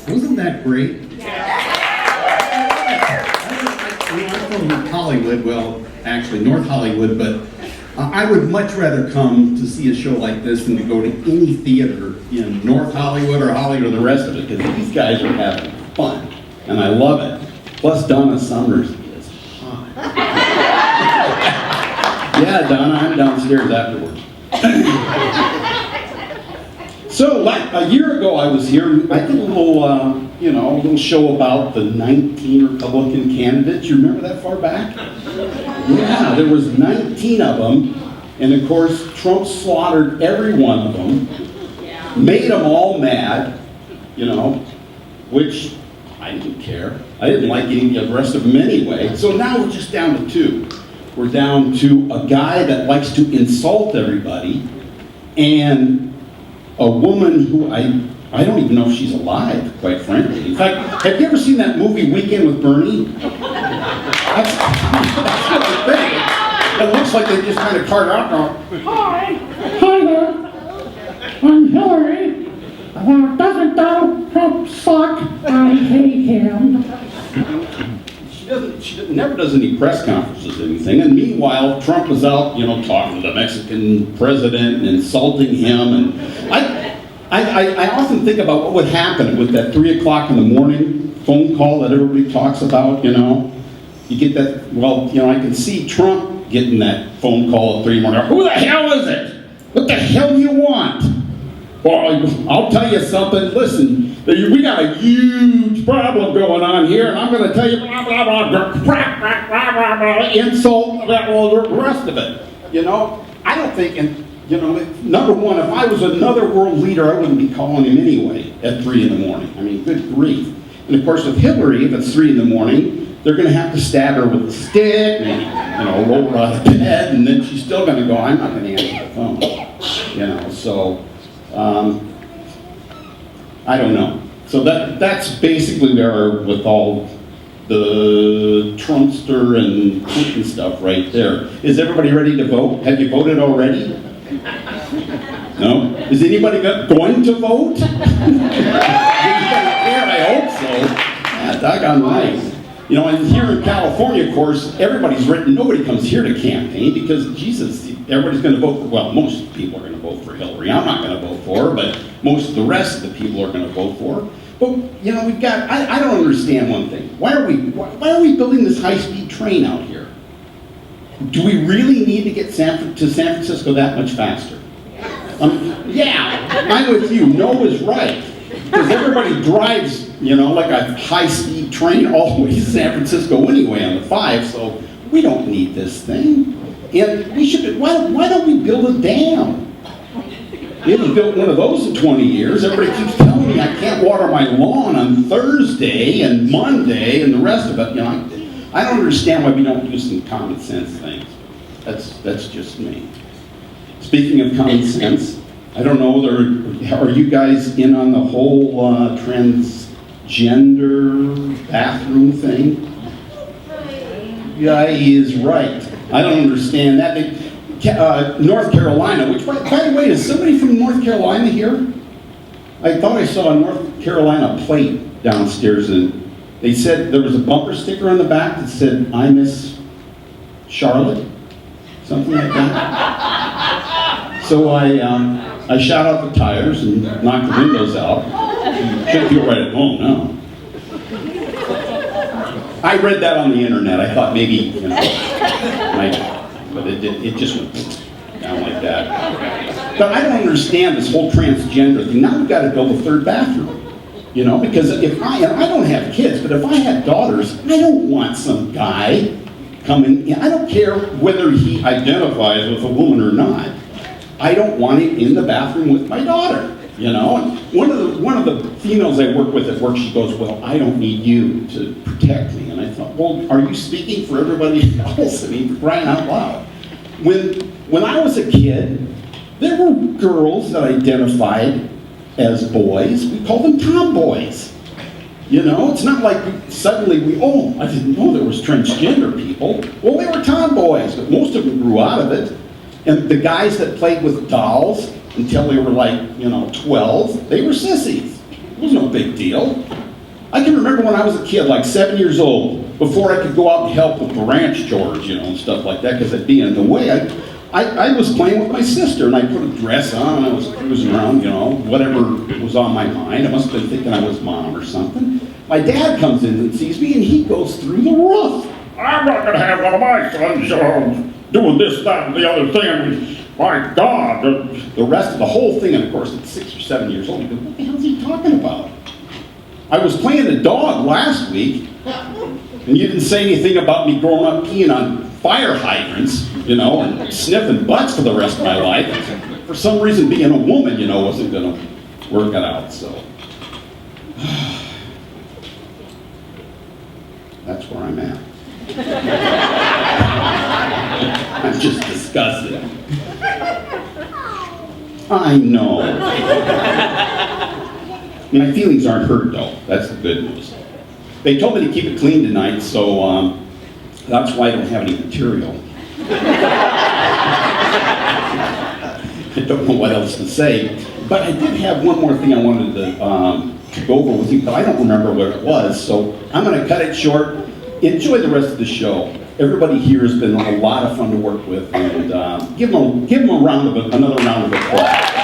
Wasn't that great? I'm from Hollywood, well, actually North Hollywood, but I would much rather come to see a show like this than to go to any theater in North Hollywood or Hollywood or the rest of it, because these guys are having fun, and I love it. Plus, Donna Summers is hot. Yeah, Donna, I'm downstairs afterwards. So, like a year ago, I was here. I did a little show about the 19 Republican candidates. You remember that far back? Yeah, there was 19 of them, and of course, Trump slaughtered every one of them, made them all mad, which I didn't care. I didn't like any of the rest of them anyway. So now we're just down to two. We're down to a guy that likes to insult everybody, and a woman who I don't even know if she's alive, quite frankly. In fact, have you ever seen that movie Weekend with Bernie? That's what I think. It looks like they just kind of carved out now. Hi there. I'm Hillary. Doesn't Donald Trump suck? I hate him. She never does any press conferences or anything, and meanwhile, Trump was out, talking to the Mexican president and insulting him, and I often think about what would happen with that 3 o'clock in the morning phone call that everybody talks about, You get that, I can see Trump getting that phone call at 3 in the morning. Who the hell is it? What the hell do you want? Well, I'll tell you something. Listen, we got a huge problem going on here, and I'm going to tell you blah, blah, blah, blah, blah, blah, blah, blah, insult, the rest of it. I don't think, number one, if I was another world leader, I wouldn't be calling him anyway at 3 in the morning. I mean, good grief. And of course, with Hillary, if it's 3 in the morning, they're going to have to stab her with a stick, maybe, roll her out of bed, and then she's still going to go, I'm not going to answer the phone. So, I don't know. So that's basically where with all the Trumpster and Clinton stuff right there. Is everybody ready to vote? Have you voted already? No? Is anybody going to vote? I hope so. Yeah, doggone right. And here in California, of course, everybody's written, nobody comes here to campaign because, Jesus, everybody's going to vote for, most people are going to vote for Hillary. I'm not going to vote for her, but most of the rest of the people are going to vote for her. But, we've got, I don't understand one thing. Why are we building this high-speed train out here? Do we really need to get to San Francisco that much faster? Yeah, I'm with you. No is right. Because everybody drives, like a high-speed train all the way to San Francisco anyway on the 5, so we don't need this thing. And we should, why don't we build a dam? We haven't built one of those in 20 years. Everybody keeps telling me I can't water my lawn on Thursday and Monday and the rest of it. I don't understand why we don't do some common sense things. That's just me. Speaking of common sense, I don't know, are you guys in on the whole transgender bathroom thing? Yeah, he is right. I don't understand that. North Carolina, which, by the way, is somebody from North Carolina here? I thought I saw a North Carolina plate downstairs, and they said there was a bumper sticker on the back that said, I miss Charlotte, something like that. So I shot out the tires and knocked the windows out. Should feel right at home now. I read that on the internet. I thought maybe, but it just went down like that. But I don't understand this whole transgender thing. Now we've got to build a third bathroom. Because if I don't have kids, but if I had daughters, I don't want some guy coming in. I don't care whether he identifies with a woman or not. I don't want him in the bathroom with my daughter. And one of the females I work with at work, she goes, well, I don't need you to protect me. And I thought, well, are you speaking for everybody else? I mean, crying out loud. When I was a kid, there were girls that identified as boys. We called them tomboys. It's not like suddenly I didn't know there was transgender people. Well, they were tomboys, but most of them grew out of it. And the guys that played with dolls until they were 12, they were sissies. There was no big deal. I can remember when I was a kid, like 7 years old, before I could go out and help with the ranch chores, and stuff like that, because I'd be in the way. I was playing with my sister, and I put a dress on, and I was cruising around, whatever was on my mind. I must have been thinking I was mom or something. My dad comes in and sees me, and he goes through the roof. I'm not going to have one of my sons, doing this, that, and the other thing. My God. The rest of the whole thing, and of course, at 6 or 7 years old, he goes, what the hell is he talking about? I was playing the dog last week, and you didn't say anything about me growing up peeing on fire hydrants, and sniffing butts for the rest of my life. For some reason, being a woman, wasn't going to work it out, so. That's where I'm at. I'm just disgusted. I know. My feelings aren't hurt, though. That's the good news. They told me to keep it clean tonight, so that's why I don't have any material. I don't know what else to say. But I did have one more thing I wanted to go over with you, but I don't remember what it was, so I'm going to cut it short. Enjoy the rest of the show. Everybody here has been a lot of fun to work with, and give them another round of applause.